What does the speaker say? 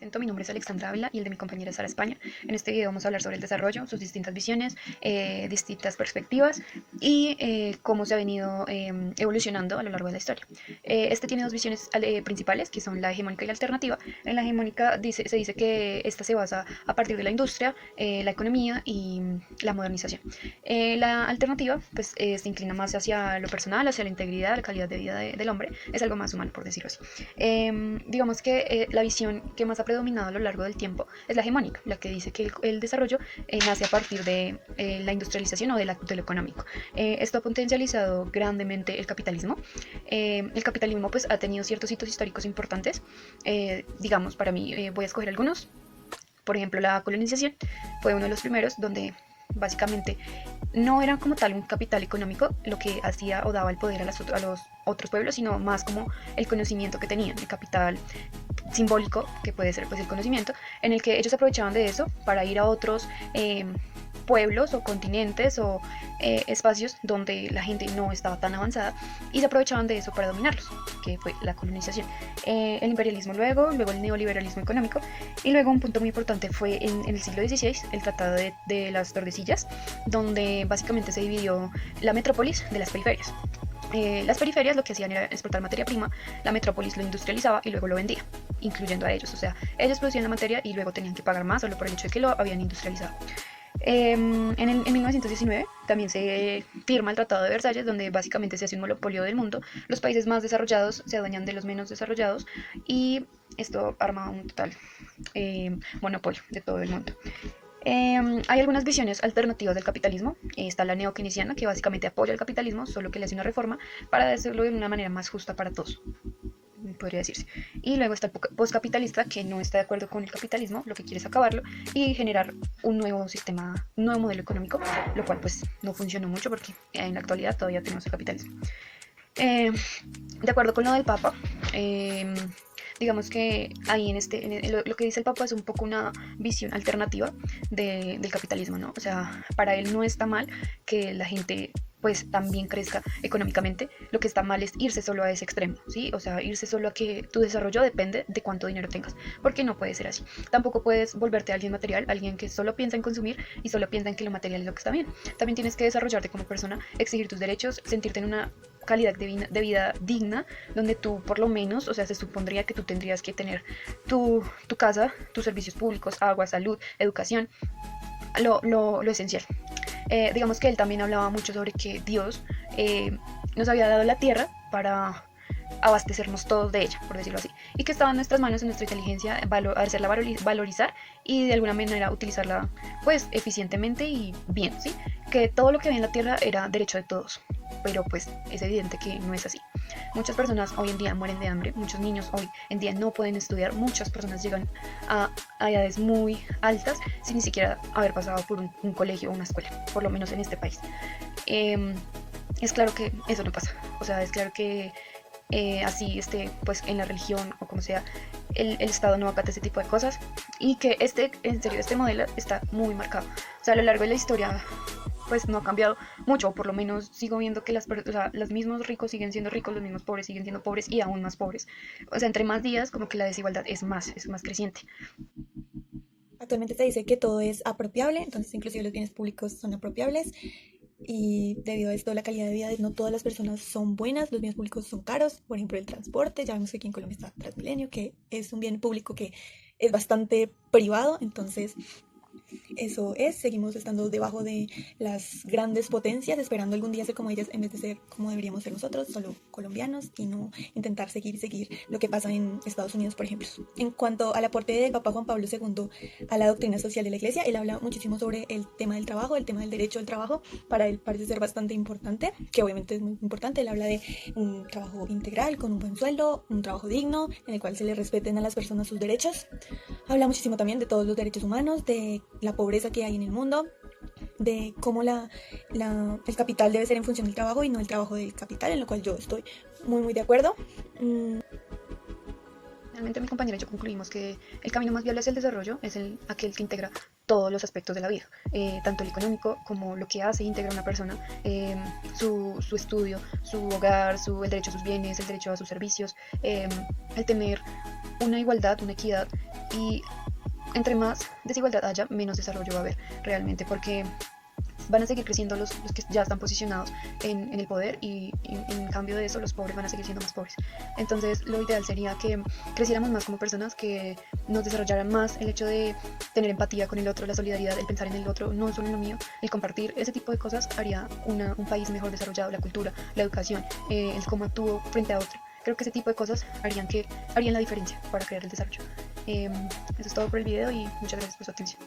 Mi nombre es Alexandra Ávila y el de mi compañera Sara España. En este video vamos a hablar sobre el desarrollo, sus distintas visiones, distintas perspectivas y cómo se ha venido evolucionando a lo largo de la historia. Este tiene dos visiones principales, que son la hegemónica y la alternativa. En la hegemónica se dice que esta se basa a partir de la industria, la economía y la modernización. La alternativa pues, se inclina más hacia lo personal, hacia la integridad, la calidad de vida del hombre. Es algo más humano, por decirlo así. Digamos que la visión que más ha predominado a lo largo del tiempo es la hegemónica, la que dice que el desarrollo nace a partir de la industrialización o de lo económico. Esto ha potencializado grandemente el capitalismo. El capitalismo pues, ha tenido ciertos hitos históricos importantes. Digamos, para mí, voy a escoger algunos. Por ejemplo, la colonización fue uno de los primeros donde básicamente no era como tal un capital económico lo que hacía o daba el poder a los otros pueblos, sino más como el conocimiento que tenían, el capital simbólico, que puede ser pues el conocimiento, en el que ellos aprovechaban de eso para ir a otros pueblos o continentes o espacios donde la gente no estaba tan avanzada y se aprovechaban de eso para dominarlos, que fue la colonización. El imperialismo luego el neoliberalismo económico y luego un punto muy importante fue en el siglo XVI el Tratado de las Tordesillas, donde básicamente se dividió la metrópolis de las periferias. Las periferias lo que hacían era exportar materia prima, la metrópolis lo industrializaba y luego lo vendía, incluyendo a ellos. O sea, ellos producían la materia y luego tenían que pagar más solo por el hecho de que lo habían industrializado. En 1919 también se firma el Tratado de Versalles, donde básicamente se hace un monopolio del mundo. Los países más desarrollados se adueñan de los menos desarrollados y esto arma un total monopolio de todo el mundo. Hay algunas visiones alternativas del capitalismo. Está la neokeynesiana, que básicamente apoya el capitalismo, solo que le hace una reforma para hacerlo de una manera más justa para todos, podría decirse. Y luego está el postcapitalista, que no está de acuerdo con el capitalismo, lo que quiere es acabarlo y generar un nuevo sistema, un nuevo modelo económico, lo cual pues no funcionó mucho porque en la actualidad todavía tenemos el capitalismo. De acuerdo con lo del Papa, digamos que ahí lo que dice el Papa es un poco una visión alternativa del capitalismo, ¿no? O sea, para él no está mal que la gente pues también crezca económicamente. Lo que está mal es irse solo a ese extremo, ¿sí? O sea, irse solo a que tu desarrollo depende de cuánto dinero tengas, porque no puede ser así. Tampoco puedes volverte alguien material, alguien que solo piensa en consumir y solo piensa en que lo material es lo que está bien. También tienes que desarrollarte como persona, exigir tus derechos, sentirte en una calidad de vida digna, donde tú por lo menos, o sea, se supondría que tú tendrías que tener tu casa, tus servicios públicos, agua, salud, educación, lo esencial. Digamos que él también hablaba mucho sobre que Dios nos había dado la tierra para abastecernos todos de ella, por decirlo así, y que estaba en nuestras manos, en nuestra inteligencia, hacerla valorizar y de alguna manera utilizarla pues eficientemente y bien, ¿sí? Que todo lo que había en la tierra era derecho de todos, pero pues es evidente que no es así. Muchas personas hoy en día mueren de hambre, muchos niños hoy en día no pueden estudiar, muchas personas llegan a edades muy altas sin ni siquiera haber pasado por un colegio o una escuela, por lo menos en este país. Eh, es claro que eso no pasa, o sea, es claro que así pues en la religión o como sea, el Estado no acata ese tipo de cosas y que en serio, este modelo está muy marcado. O sea, a lo largo de la historia pues no ha cambiado mucho, o por lo menos sigo viendo que o sea, los mismos ricos siguen siendo ricos, los mismos pobres siguen siendo pobres y aún más pobres. O sea, entre más días como que la desigualdad es más creciente. Actualmente se dice que todo es apropiable, entonces inclusive los bienes públicos son apropiables y debido a esto la calidad de vida de no todas las personas son buenas, los bienes públicos son caros, por ejemplo el transporte, ya vemos que aquí en Colombia está Transmilenio, que es un bien público que es bastante privado, entonces eso es, seguimos estando debajo de las grandes potencias, esperando algún día ser como ellas en vez de ser como deberíamos ser nosotros, solo colombianos, y no intentar seguir lo que pasa en Estados Unidos, por ejemplo. En cuanto al aporte del Papa Juan Pablo II a la doctrina social de la Iglesia, él habla muchísimo sobre el tema del trabajo, el tema del derecho al trabajo, para él parece ser bastante importante, que obviamente es muy importante. Él habla de un trabajo integral, con un buen sueldo, un trabajo digno, en el cual se le respeten a las personas sus derechos. Habla muchísimo también de todos los derechos humanos, de la pobreza que hay en el mundo, de cómo el capital debe ser en función del trabajo y no el trabajo del capital, en lo cual yo estoy muy de acuerdo. Mm, Realmente mi compañera y yo concluimos que el camino más viable hacia el desarrollo es aquel que integra todos los aspectos de la vida, tanto el económico como lo que hace integrar a una persona, su estudio, su hogar, el derecho a sus bienes, el derecho a sus servicios, el tener una igualdad, una equidad, y entre más desigualdad haya, menos desarrollo va a haber realmente, porque van a seguir creciendo los que ya están posicionados en el poder, y en cambio de eso los pobres van a seguir siendo más pobres. Entonces lo ideal sería que creciéramos más como personas, que nos desarrollaran más el hecho de tener empatía con el otro, la solidaridad, el pensar en el otro, no solo en lo mío, el compartir. Ese tipo de cosas haría un país mejor desarrollado, la cultura, la educación, el cómo actúo frente a otro. Creo que ese tipo de cosas harían la diferencia para crear el desarrollo. Eso es todo por el video y muchas gracias por su atención.